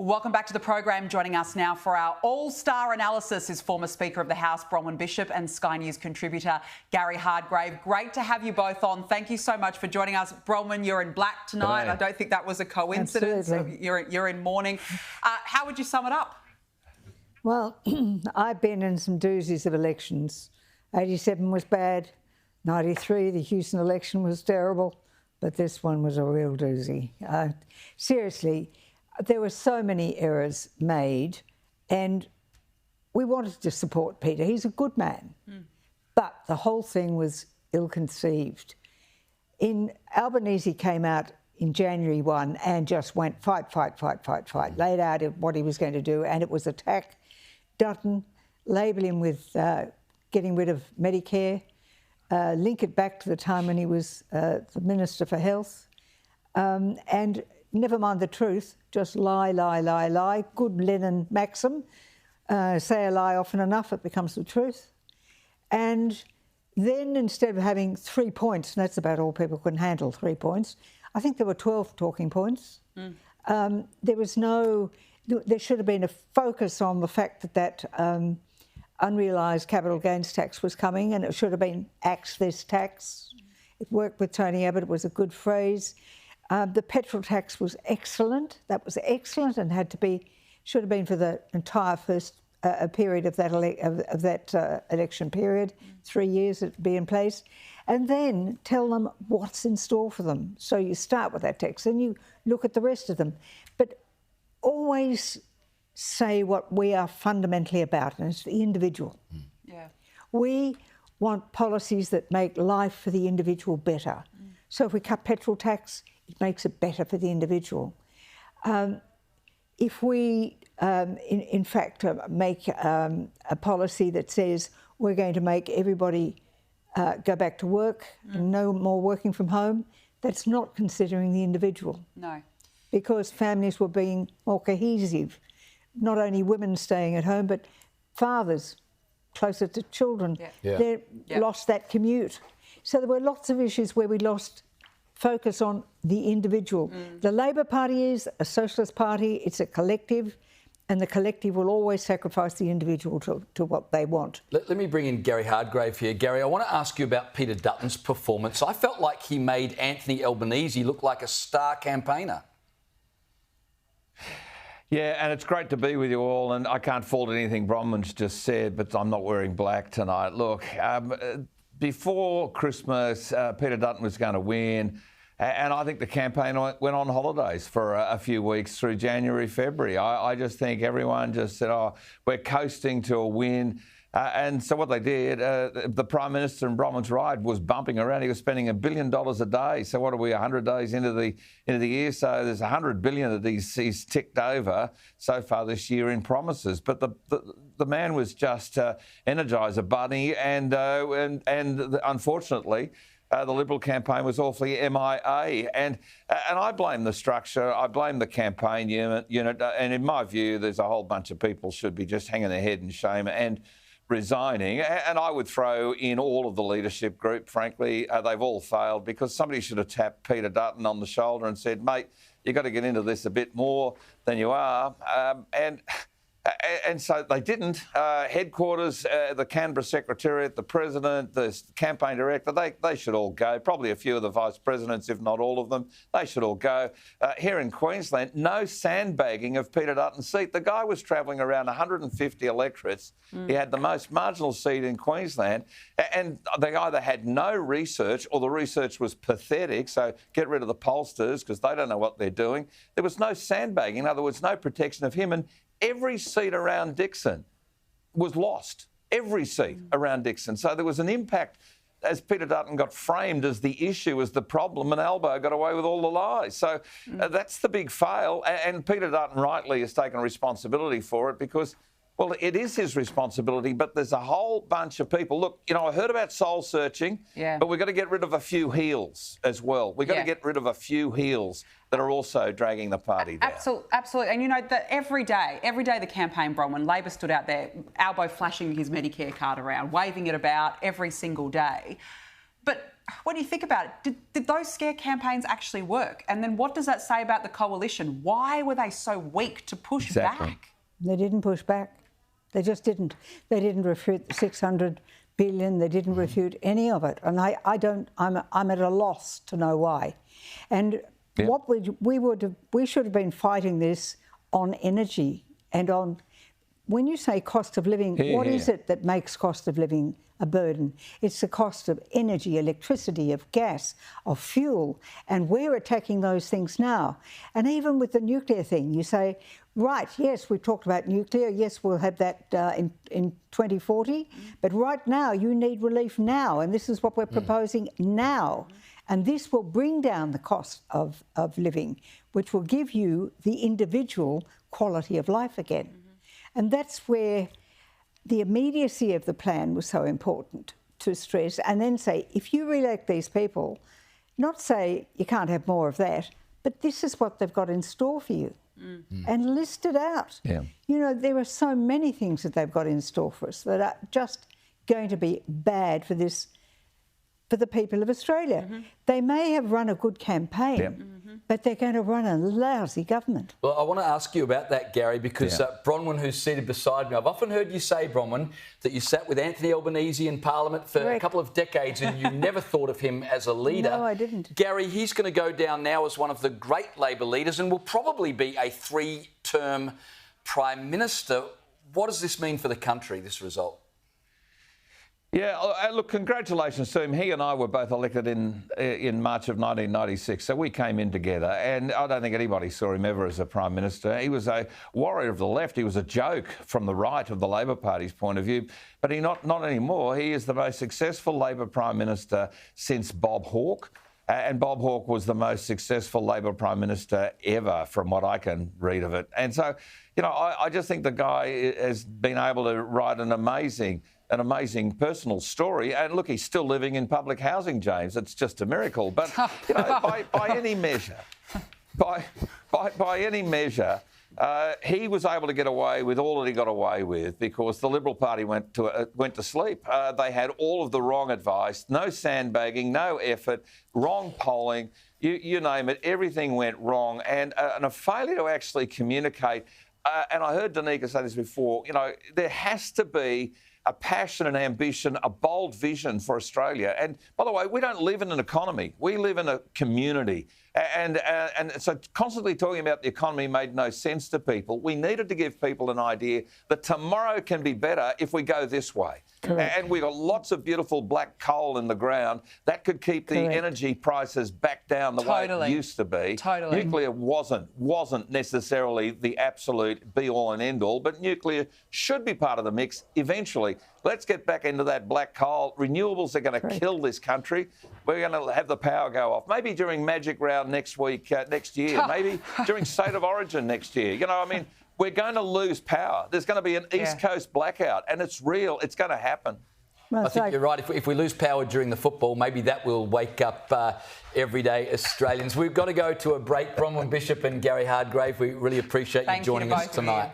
Welcome back to the program. Joining us now for our all-star analysis is former Speaker of the House, Bronwyn Bishop, and Sky News contributor, Gary Hardgrave. Great to have you both on. Thank you so much for joining us. Bronwyn, you're in black tonight. Right. I don't think that was a coincidence. Absolutely. You're in mourning. How would you sum it up? Well, I've been in some doozies of elections. 87 was bad. 93, the Houston election was terrible. But this one was a real doozy. Seriously, there were so many errors made, and we wanted to support Peter. He's a good man. But the whole thing was ill-conceived. Albanese came out in January 1 and just went fight, laid out what he was going to do, and it was attack Dutton, label him with getting rid of Medicare, link it back to the time when he was the Minister for Health, and never mind the truth, just lie. Good Lenin maxim. Say a lie often enough, it becomes the truth. And then instead of having 3 points, and that's about all people can handle, 3 points, I think there were 12 talking points. There should have been a focus on the fact that unrealised capital gains tax was coming, and it should have been axe this tax. It worked with Tony Abbott, it was a good phrase. The petrol tax was excellent. That was excellent and should have been for the entire first period of that election period, 3 years it would be in place. And then tell them what's in store for them. So you start with that tax and you look at the rest of them. But always say what we are fundamentally about, and it's the individual. Yeah. We want policies that make life for the individual better. So if we cut petrol tax, it makes it better for the individual. If we, in fact, make a policy that says we're going to make everybody go back to work and no more working from home, that's not considering the individual. No. Because families were being more cohesive. Not only women staying at home, but fathers closer to children. They lost that commute. So there were lots of issues where we lost focus on the individual. The Labor Party is a socialist party, it's a collective, and the collective will always sacrifice the individual to what they want. Let me bring in Gary Hardgrave here. Gary, I want to ask you about Peter Dutton's performance. I felt like he made Anthony Albanese look like a star campaigner. Yeah, and it's great to be with you all, and I can't fault anything Bronwyn's just said, but I'm not wearing black tonight. Look, before Christmas, Peter Dutton was going to win, and I think the campaign went on holidays for a few weeks through January, February. I just think everyone just said, oh, we're coasting to a win. And so what they did, the Prime Minister in Bronwyn's ride was bumping around. He was spending $1 billion a day. So what are we, 100 days into the year? So there's 100 billion that he's ticked over so far this year in promises. But the man was just Energizer Bunny, and unfortunately, the Liberal campaign was awfully MIA. And I blame the structure, I blame the campaign unit. And in my view, there's a whole bunch of people should be just hanging their head in shame and resigning. And I would throw in all of the leadership group, frankly. They've all failed, because somebody should have tapped Peter Dutton on the shoulder and said, mate, you've got to get into this a bit more than you are. And so they didn't. Headquarters, the Canberra Secretariat, the President, the campaign director, they should all go. Probably a few of the Vice Presidents, if not all of them, they should all go. Here in Queensland, no sandbagging of Peter Dutton's seat. The guy was travelling around 150 electorates. He had the most marginal seat in Queensland, and they either had no research or the research was pathetic, so get rid of the pollsters because they don't know what they're doing. There was no sandbagging. In other words, no protection of him, and every seat around Dixon was lost. Every seat around Dixon. So there was an impact as Peter Dutton got framed as the issue, as the problem, and Albo got away with all the lies. So that's the big fail. And Peter Dutton rightly has taken responsibility for it because, well, it is his responsibility, but there's a whole bunch of people. Look, I heard about soul searching, but we've got to get rid of a few heels as well. We've got to get rid of a few heels that are also dragging the party down. Absolutely. And that every day the campaign, Bronwyn, Labor stood out there, Albo flashing his Medicare card around, waving it about every single day. But when you think about it, did those scare campaigns actually work? And then what does that say about the coalition? Why were they so weak to push back? They didn't push back. They just didn't. They didn't refute the 600 billion. They didn't refute any of it. And I'm at a loss to know why. And what we should have been fighting this on energy and on, when you say cost of living, what is it that makes cost of living a burden? It's the cost of energy, electricity, of gas, of fuel, and we're attacking those things now. And even with the nuclear thing, you say, right, yes, we've talked about nuclear, yes, we'll have that in 2040, but right now you need relief now, and this is what we're proposing now. And this will bring down the cost of living, which will give you the individual quality of life again. And that's where the immediacy of the plan was so important to stress, and then say, if you re-elect these people, not say you can't have more of that, but this is what they've got in store for you. And list it out. You know, there are so many things that they've got in store for us that are just going to be bad for this, for the people of Australia. They may have run a good campaign, but they're going to run a lousy government. Well, I want to ask you about that, Gary, because Bronwyn, who's seated beside me, I've often heard you say, Bronwyn, that you sat with Anthony Albanese in Parliament for a couple of decades and you never thought of him as a leader. No, I didn't. Gary, he's going to go down now as one of the great Labor leaders and will probably be a 3-term Prime Minister. What does this mean for the country, this result? Yeah, look, congratulations to him. He and I were both elected in March of 1996, so we came in together, and I don't think anybody saw him ever as a Prime Minister. He was a warrior of the left. He was a joke from the right of the Labor Party's point of view, but not anymore. He is the most successful Labor Prime Minister since Bob Hawke, and Bob Hawke was the most successful Labor Prime Minister ever, from what I can read of it. And so, you know, I just think the guy has been able to write an amazing personal story. And look, he's still living in public housing, James. It's just a miracle. But you know, by any measure, by any measure, he was able to get away with all that he got away with because the Liberal Party went to sleep. They had all of the wrong advice, no sandbagging, no effort, wrong polling, you name it. Everything went wrong, and a failure to actually communicate. And I heard Danica say this before. You know, there has to be a passion and ambition, a bold vision for Australia. And by the way, we don't live in an economy. We live in a community. And so constantly talking about the economy made no sense to people. We needed to give people an idea that tomorrow can be better if we go this way. And we've got lots of beautiful black coal in the ground that could keep the energy prices back down the way it used to be. Nuclear wasn't necessarily the absolute be-all and end-all, but nuclear should be part of the mix eventually. Let's get back into that black coal. Renewables are going to kill this country. We're going to have the power go off. Maybe during Magic Round next year. Maybe during State of Origin next year. You know, I mean, we're going to lose power. There's going to be an East Coast blackout, and it's real. It's going to happen. Well, I think you're right. If we lose power during the football, maybe that will wake up everyday Australians. We've got to go to a break. Bronwyn Bishop and Gary Hardgrave, we really appreciate you joining us tonight.